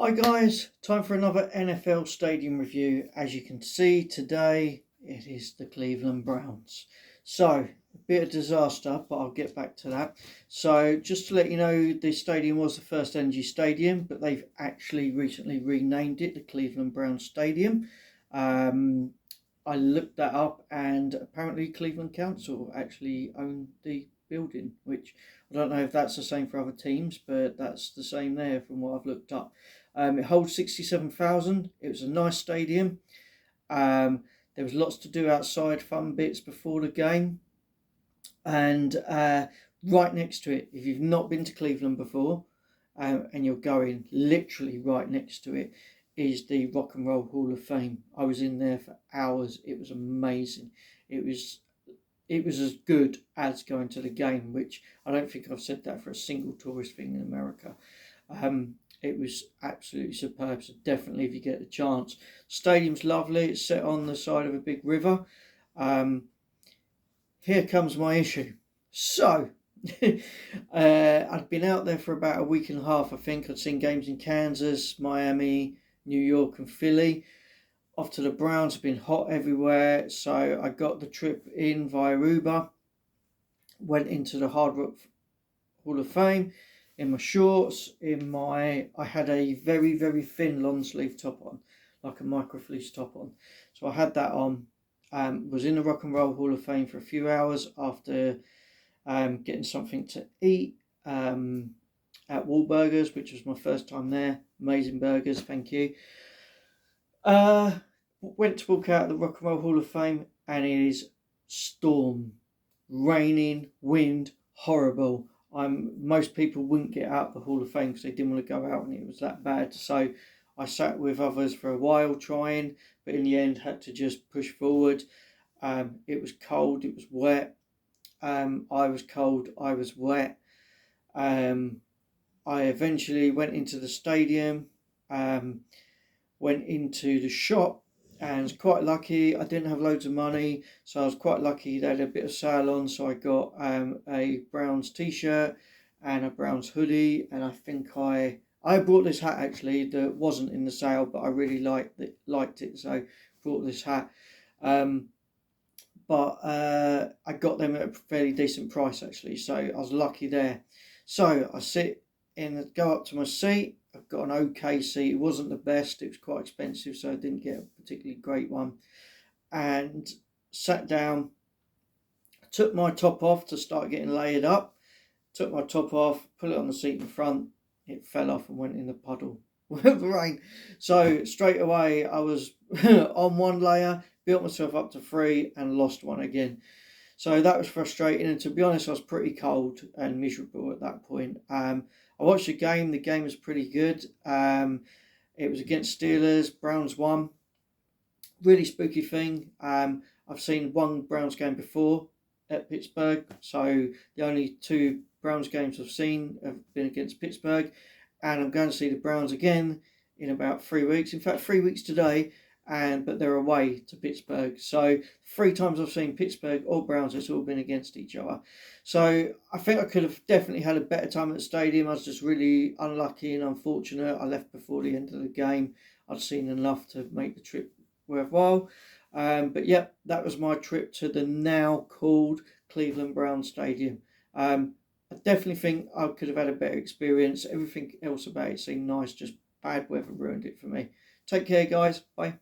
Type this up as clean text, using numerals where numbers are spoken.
Hi guys, time for another NFL stadium review. As you can see today, it is the Cleveland Browns. So, a bit of disaster, but I'll get back to that. So, just to let you know, the stadium was the First Energy Stadium, but they've actually recently renamed it the Cleveland Browns Stadium. I looked that up, and apparently Cleveland Council actually own the building, which I don't know if that's the same for other teams, but that's the same there from what I've looked up. It holds 67,000. It was a nice stadium. There was lots to do outside, fun bits before the game. And right next to it, if you've not been to Cleveland before and you're going, literally right next to it is the Rock and Roll Hall of Fame. I was in there for hours. It was amazing. It was as good as going to the game, which I don't think I've said that for a single tourist thing in America. It was absolutely superb, so definitely if you get the chance. Stadium's lovely, it's set on the side of a big river. Here comes my issue. So, I'd been out there for about a week and a half, I think. I'd seen games in Kansas, Miami, New York and Philly. Off to the Browns, have been hot everywhere, so I got the trip in via Uber. Went into the Hard Rock Hall of Fame in my shorts, I had a very, very thin long sleeve top on, like a micro fleece top on. So I had that on, was in the Rock and Roll Hall of Fame for a few hours after getting something to eat at Wahlburgers, which was my first time there. Amazing burgers, thank you. Went to walk out of the Rock and Roll Hall of Fame, and it is storm, raining, wind, horrible. Most people wouldn't get out of the Hall of Fame because they didn't want to go out and it was that bad. So I sat with others for a while trying, but in the end had to just push forward. It was cold, it was wet. I was cold, I was wet. I eventually went into the stadium, went into the shop, and was quite lucky. I didn't have loads of money, so I was quite lucky. They had a bit of sale on, so I got a Browns t-shirt and a Browns hoodie, and I think I brought this hat actually that wasn't in the sale, but I really liked it, so brought this hat. But I got them at a fairly decent price actually, so I was lucky there. So I go up to my seat. I've got an okay seat. It wasn't the best. It was quite expensive, so I didn't get a particularly great one. And sat down, took my top off to start getting layered up. Took my top off, put it on the seat in front. It fell off and went in the puddle with the rain. So straight away, I was on one layer, built myself up to 3, and lost one again. So that was frustrating, and to be honest, I was pretty cold and miserable at that point. I watched the game. The game was pretty good. It was against Steelers. Browns won. Really spooky thing. I've seen one Browns game before at Pittsburgh. So the only 2 Browns games I've seen have been against Pittsburgh. And I'm going to see the Browns again in about 3 weeks. In fact, 3 weeks today. But they're away to Pittsburgh. So 3 times I've seen Pittsburgh or Browns, it's all been against each other. So I think I could have definitely had a better time at the stadium. I was just really unlucky and unfortunate. I left before the end of the game. I'd seen enough to make the trip worthwhile. But yeah, that was my trip to the now called Cleveland Browns Stadium. I definitely think I could have had a better experience. Everything else about it seemed nice, just bad weather ruined it for me. Take care, guys. Bye.